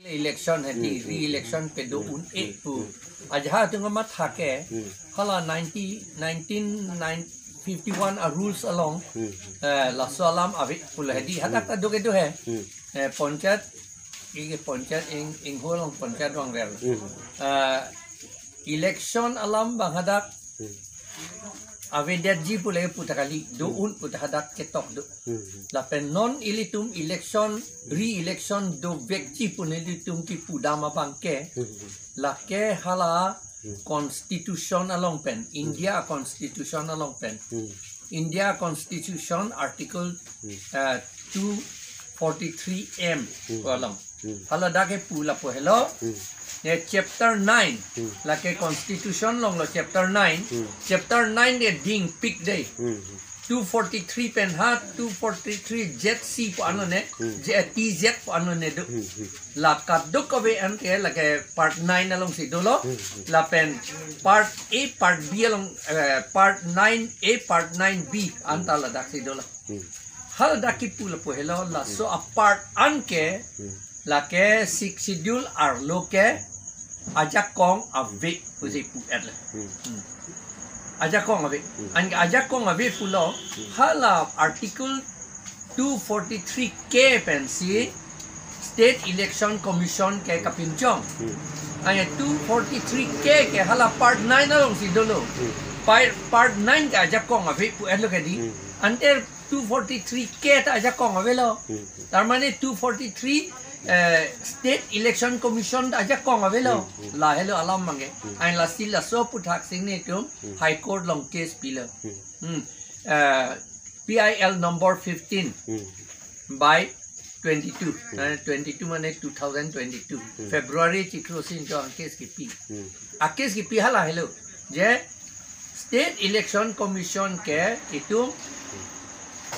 election hadi re-election pedo un pu aja tu ngamat hake hala 1951 rules along la salam avik pula hadi hadak ta doge do he panchat ing holong panchat wang rel election alam bang hadak avedat ji pula putakali do un putahadak ketok do Lapen non ilitum election re-election do vekji pun ilitum ki pudama bangke lake hala constitution along pen India constitution along pen India constitution article 243M along hala dake pula po hello chapter 9 lake constitution long lo chapter 9 chapter 9 de ding pick day 243 pen ha 243 jet c po ano ne tz po ano ne do la kaduk ave ante lake part 9 along si dolo la pen part a part b along part 9a part 9b anta la dak si dolo hal dakit pula po hello la so a part anke lake six schedule arloke ajak kong ave pusi pu atla ajak kong ave an ajak kong ave pulo hala article 243K pensi state election commission ke kapinchong aya 243K ke hala part 9 along si dolo part 9 ke ajak kong ave pu atla kadi ante 243K ta ajak kong ave lo tarmane 243 state election commission aja kong avelo la hello alam mange ain la sila so puthak sing ne tum high court long case pila PIL number 15 by 22 22 mane 2022 February chikro sin jo case ki pi a case ki pi hala hello je state election commission ke itu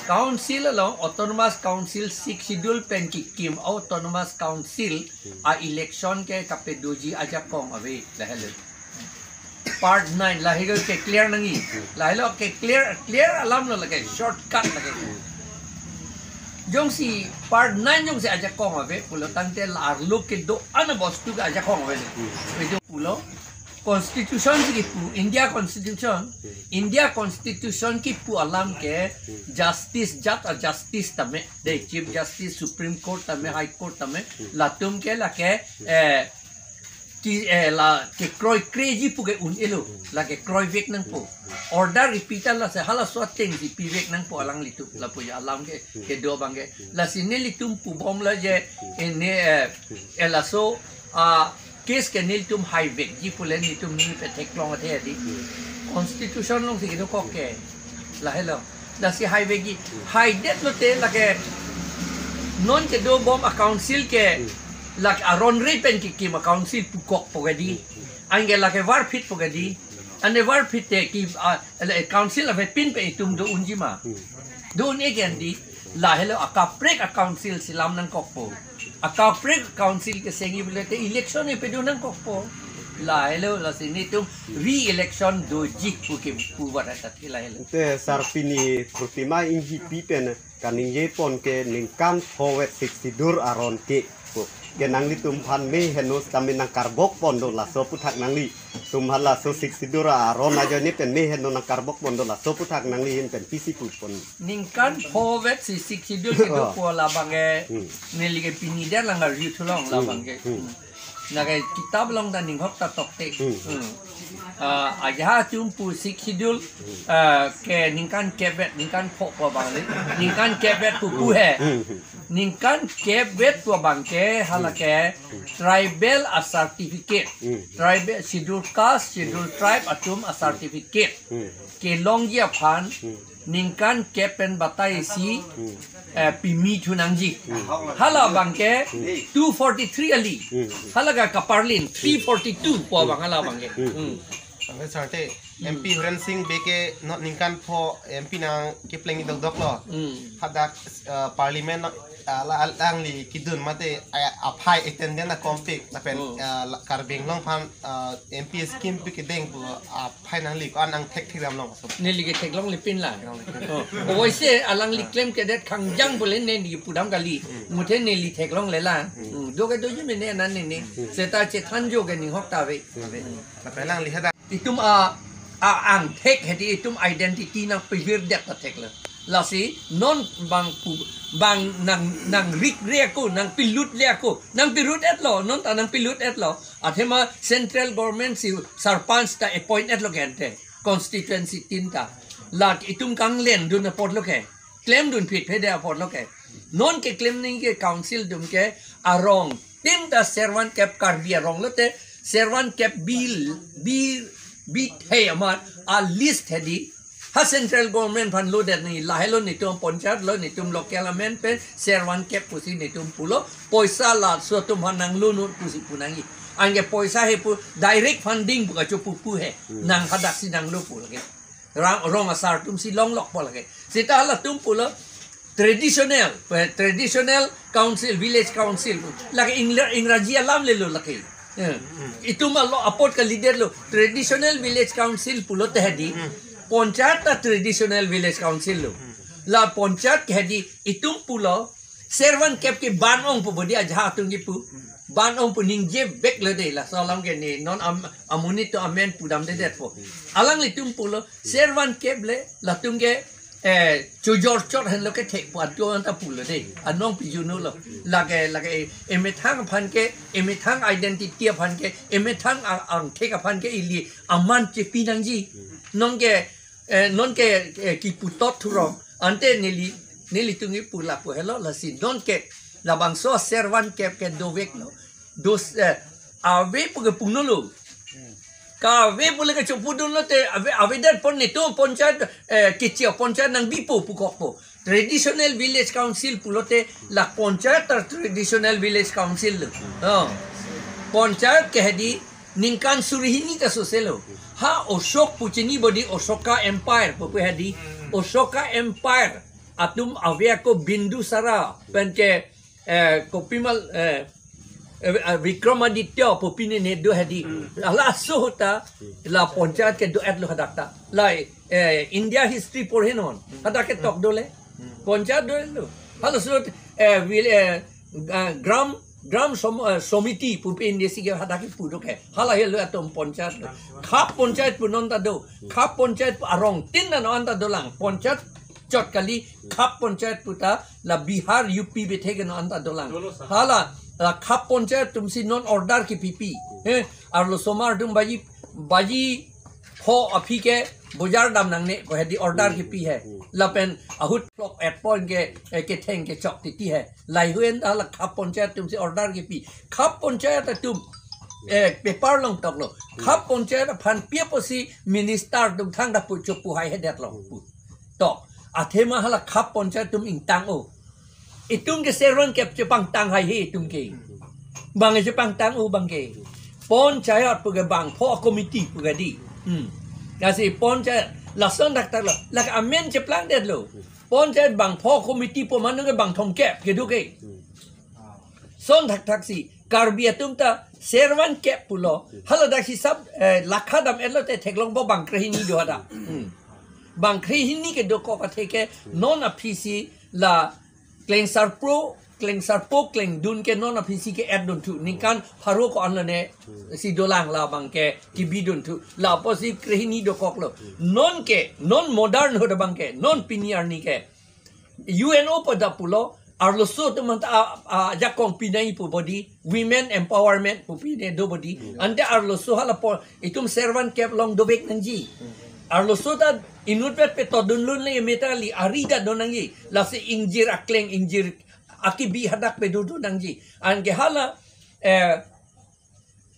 council along autonomous council 6 schedule pen ki kim autonomous council a election ke kapedoji aja kong ave la hello part 9 la hello ke clear nangi la hello ke clear alam lo lage shortcut lage jong si part 9 jong si aja kong ave pulo tante la look ke do ana bostu ka aja kong ave itu pulo constitution ki pu India constitution ki pu alam ke justice tame de chief justice supreme court tame high court tame latum ke la ke la ke kroi crazy pu ke un elo la ke kroi vek nang po order repeatal la se hala swateng di pivek nang po alang litu la pu ya alam ke do bangge la sine litum pu bom la je ene ela so case ke niltum highway ji pulen nitum ni pe teklong athe di constitution long si do ko ke la hello la si highway gi high det lo te la ke non ke do bom a council ke la Aron repen ki kim council pu kok pogadi angela ke war fit pogadi ane war fit te ki council ave pin pe tum do unjima do ne gen di la hello akaprek a council silam nang kokpo akaprek council ke sengi bulete election e pedo nang kokpo la hello la sini tum re-election do jik pu warata la hello te sarpini protima inji pipen kaning ye pon ke ningkan forward 60 dur aron ke ke nang li tum phan me henos tamin nang karbok pondo la so puthak nang li tum hala so 60 dur aron ajo ni pen me henon nang karbok pondo la so puthak nang li pen pisi put pon ningkan forward 60 dur ke do ko la bange neli ke pinida lang ri thulong la bange nagai kitab long dan ning hok ta tok te aja tum pu 6 schedule ke ningkan kebet ningkan phok po bang ningkan kebet pu he ningkan kebet po bang ke halake tribal a certificate tribal schedule caste schedule tribe atum a certificate ke longgia phan ningkan kepen batai si pimi thunangji hala bangke 243 ali hala ga kaparlin 342 po bang hala bangke sarte MP Huran Singh beke not ningkan po MP nang kiplengi dok lo hadak parliament lang li kidun mate apply attendant na compik na pen karbing long pan MP scheme pi kideng pu apply nang li ko anang tek thiram long so ne li ke tek long li pin la o woi se alang li claim ke det khang jang bole ne ni pudam kali muthe ne li tek long le la do ke do ji me ne nan ne se ta che than jo ke ni hok ta ve na pen lang li hada itum ang tek hedi itum identity nang pivir det ta tek la la si non bang nang rik riako nang pilut riako nang pirut et lo non ta nang pilut et lo athema central government si sarpanch ta appoint et lo gente constituency tinta la itum kang len dun pot lo ke claim dun phit phede pot lo ke non ke claim ning ke council dum ke arong tinta servan cap karbi arong lo te servan cap bill hey amat a list hedi ha central government fan lo det ni la hello ni tum ponchat lo ni tum local government pe servan cap pusi ni tum pulo poisa la so tum hanang lu nu pusi punangi ange poisa he pu direct funding bu ka chu pu he nang hadak si nang lo pu lage rong asar tum si long lok po lage sita la tum pulo traditional council village council lage ingraji alam le lo lage itu malo apot ka leader lo traditional village council pulo te hedi panchayat ता traditional village council लो ला पंचायत केदी इतुम पुलो servan kep ke ban ong pu bodi aja tungi pu ban ong pu ningje bek le de la salam ke ni non amuni to amen pudam de det po alang li tum pulo servan kep le la tunge chujor chot hen lo ke thek pu atyo anta pulo de anong pi juno lo la ke emethang phan ke emethang identity phan ke emethang ang thek phan ke ili aman che pinang ji non ke ki putot thurong ante neli tungi pula pu hello la si non ke la bangso servan kep ke dovek no dos ave pu ke punolo ka ave pu le ke chupudun lo te ave dat pon ni to ponchat kichia ponchat nang bipo pu kokpo traditional village council pulote la ponchat traditional village council ponchat ke hedi ningkan surihini ka soselo ha osok puchini bodi osoka empire pu hedi osoka empire atum avya ko bindu sara penke kopimal Vikramaditya popine ne do hedi ala sohta la panchayat ke do atlo hadakta la India history porhe non hadake tok dole panchayat do hala so gram somiti pupin desi ke hadake pudok hai hala helo atom panchayat khap panchayat punonta do khap panchayat arong tin na anta dolang panchayat chot kali khap panchayat puta la Bihar UP bethege no anta dolang hala la khap panchayat tumsi non order ki pipi ar lo somar dum baji ho afi ke bojar dam nang ne ko hedi order ki pi hai lapen ahut flok at point ke theng ke chok ti hai lai huen la khap panchayat tumsi order ki pi khap panchayat tum paper long tok lo khap panchayat phan pia posi minister dum thang da pu chop pu hai hedet lo to athema hala khap panchayat tum ing tang o itum ke servan kep chepang tang hai he tum ke bang chepang tang o bang ke panchayat pu ke bang pho committee pu ke di kasi panchayat la son dak tak lo la amen cheplang det lo panchayat bang pho committee pu man ke bang thom kep ke du ke son dak si karbia tum ta servan kep pu lo hala dak si sab lakha dam elo te theklong bo bang krehini do ada bang krehini ke do ko ka theke non apisi la kleng sarpo kleng dun ke non apisi ke ad dun tu nikan pharo ko an ne si dolang la bang ke ki bi dun tu la posi krehini do kok lo non modern ho da bang ke non piniar ni ke UNO pada pulo arlo so to man jakong pinai pu body women empowerment pu pine do body ante arlo so hala po itum servan kep long do bek nanji arlo so ta inutpet pe to dun lun le metali arida donangi la se injir akleng injir akibi hadak pe do donangi ange hala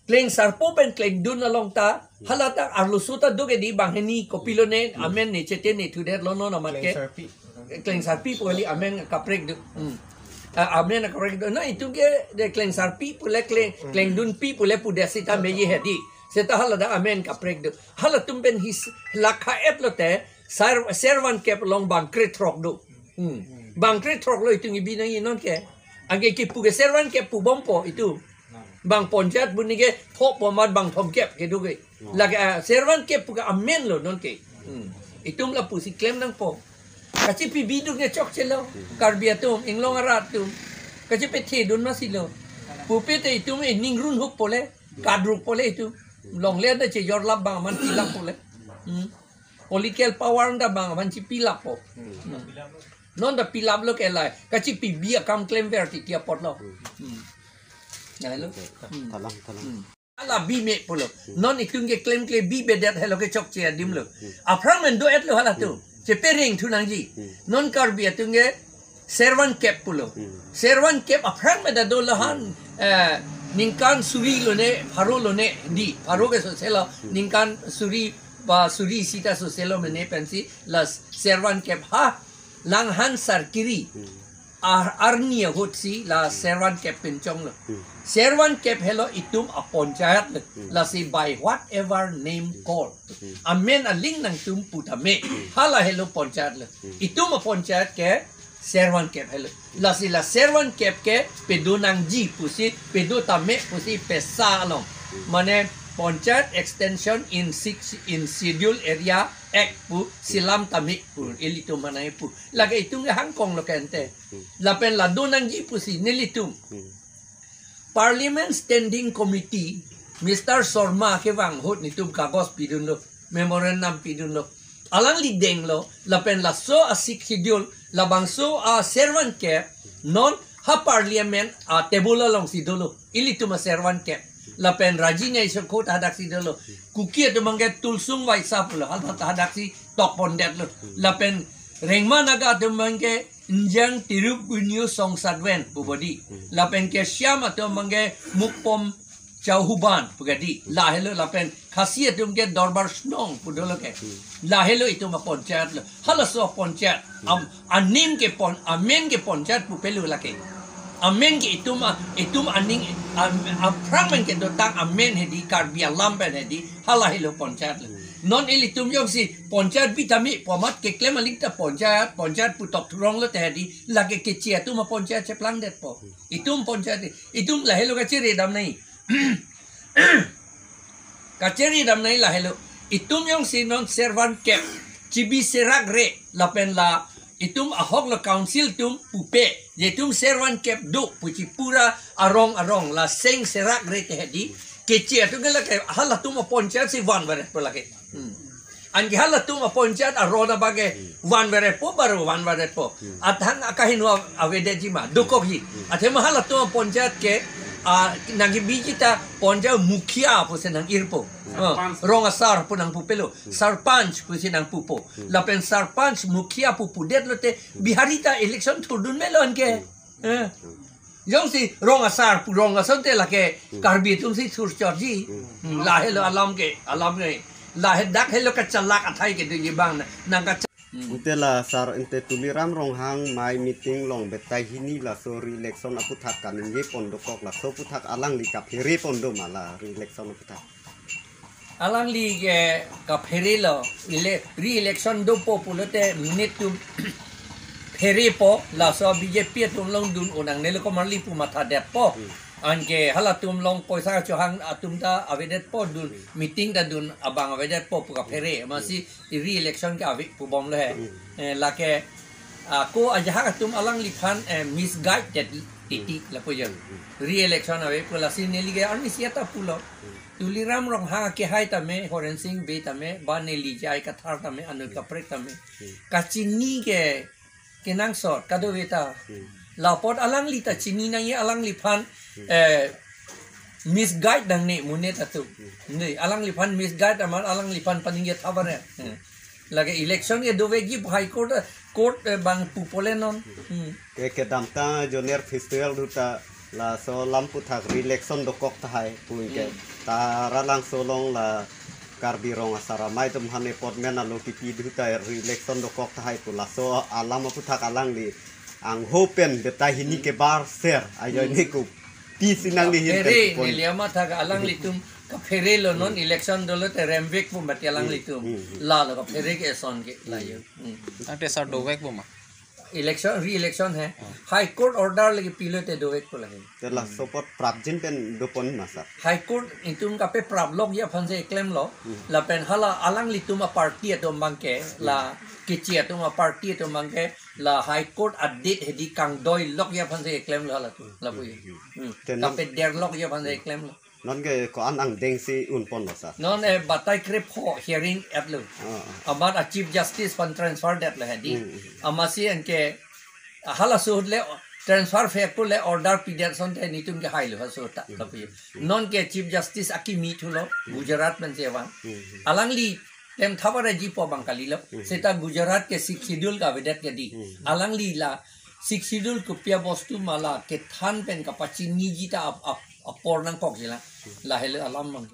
kleng sarpo pen kleng dun along ta hala ta arlo so ta doge di bangheni kopilone amen ne chete ne thu der lono na mat ke kleng sarpi poli amen kaprek do amen kaprek do na itu ke de kleng sarpi pole kleng dun pi pole pu desita meji hedi seta hala da amen kaprek do hala tumben his lakha etlote servan kep long bang kretrok do bang tre trok lo itu ngibi nang inon ke angge ki pu ke serwan ke pu bompo itu bang ponjat bunyi ke thok pomat bang thom kep ke du ke lagi serwan ke pu ke amen lo non ke itu la pu si claim nang po kaci pi bidu ke chok chelo karbiatum inglong arat tu kaci pe the dun masilo pu pe te itu me ningrun hop pole kadruk pole itu long le da che yor lab bang man pilap pole political power nda bang man chi pilap po non da pilap lo ke lai kaci pi bia kam claim verti kia pot lo ya lo talang ala bi me polo non itung ke claim bi bedat hello ke chok che dim lo aprang men do et lo hala tu che pering tu nang ji non kar bi atung ke servan cap polo servan cap aprang me da do lo han ningkan suri lo ne pharo lo ne di pharo ke so selo ningkan suri ba suri sita so selo me ne pensi las servan cap ha lang han sar kiri arnia hotsi la servan cap pencong lo servan cap hello itum a ponjayat la si by whatever name call amen a ling nang tum putame hala hello ponjayat lo itum a ponjayat ke servan cap hello la si la servan cap ke pedo nang ji pusi pedo tame pusi pesa long mane ponjayat extension in schedule area act pu silam tamik pu elitum manai pu lagi itung hangkong lo kente lapen la donang ji pusi nelitum Parliament Standing Committee, Mr. Sorma ke wang hot ni tum kagos pidun lo, memorandum pidun lo. Alang lideng lo, lapen la so a schedule, labang so a servant cap, non ha Parliament a tebula long si dolo. Ili tum a servant cap. Lapen rajinya iso kot hadak si dolo. Kuki atu mangke tulsung wai sapulo, hal hadak si tok pondet lo. Lapen rengma naga atu mangke Njang tirup kunyo song sadwen pubadi lapen ke syam atau mangge mukpom jauhuban pugadi lahelo lapen khasiat tumke dorbar snong pudolo ke lahelo itu ma poncat lo halaso poncat anim ke pon amen ke poncat pupelu lake amen ke itu aning pramen ke dotang amen hedi karbia lampen hedi halahelo poncat lo non elitum yong si poncat bitami pomat ke klem alikta poncat putok turong lo tadi lagi kecil tu ma poncat ceplang det po itum poncat itum lahelo kaciri dam nai kaciri dam nai lahelo itum yong si non servan cap cibi serak re lapen la itum ahok lo council tum pupe yetum servan cap do puci pura arong la seng serak re tadi kecil tu gala ke hala tu ma poncat si van baret po lagi Angi hala tu ma poncat aroda bage wan vere po baru wan vere po atang akahin wa avede jima dokohi athe ma hala tu ma poncat ke nangi bijita ponja mukhia po senang irpo ronga sar po nang pupelo sarpanch po senang pupo lapen sarpanch mukhia pupu det lote biharita election thudun melon ke Jong si ronga sar pu ronga sante lake karbi tum si sur charji lahelo alam ke lahir dak hello kacalak athai ke du bang nang ka Intela sar inte tuliram rong hang mai meeting long betai hini la so election aputhak kan nge pondo kok la so puthak alang li ka pheri pondo mala election aputhak alang li ke ka pheri lo re election do populote minute tu pheri po la so BJP tum long dun onang ne ko marli pu matha det po anke hala tum long poisa chohang atum ta avedet po dun meeting da dun abang avedet po puka phere masih re election ka avik pu bom le lake ko aja atum alang lipan misguided titi la po jan re election ave pula sineli ge armi siata pulo tuliram rong ha ke hai tame horen sing be tame baneli jai kathar tame anu ka prek tame kachini ke kenang sort kado veta lapot alang lita chini na ye alang lipan misguide dang ne munet atu ne alang lipan misguide amar alang lipan paningge thabare lagi election ye dovegi high court bang pupole non ke damta junior festival duta la so lampu thak election dokok thai puike tara lang solong la karbi rong asara mai tum hane pot mena lo kipi duta election dokok thai pu la so alam puthak alang li ang hopen betai hini ke bar ser ayo ni ku pi sinang li hin pere neliama thak alang litum ka pere lo non election dolo te remvek pu mati alang litum la lo ka pere ke son ke la yo ate sa dovek bu ma election re-election है high court order lagi pilot e doek ko lagi Terlah support prabjin pen dopon masa. high court itum ka pe problem ya phan se claim lo la pen hala alang lituma party atom bangke la kichi atoma party atom bangke la high court update hedi kang doi lok ya phan se claim lo hala tu la pu ka pe der lok ya phan se claim lo Non ke ko ang deng si unpon masa. non e batai krep ho hearing at lo amat a chief justice pan transfer that la hedi amasi anke hala so le transfer fact le order peterson te nitum ke hailo ha so ta tapi non ke chief justice aki meet hulo gujarat men sewa alangli tem thabara ji po bangkali lo seta gujarat ke six schedule ka vedat ke di alangli la six schedule ko pia bostu mala ke than pen Kepachini ji ta apor nang kok jila la hele alam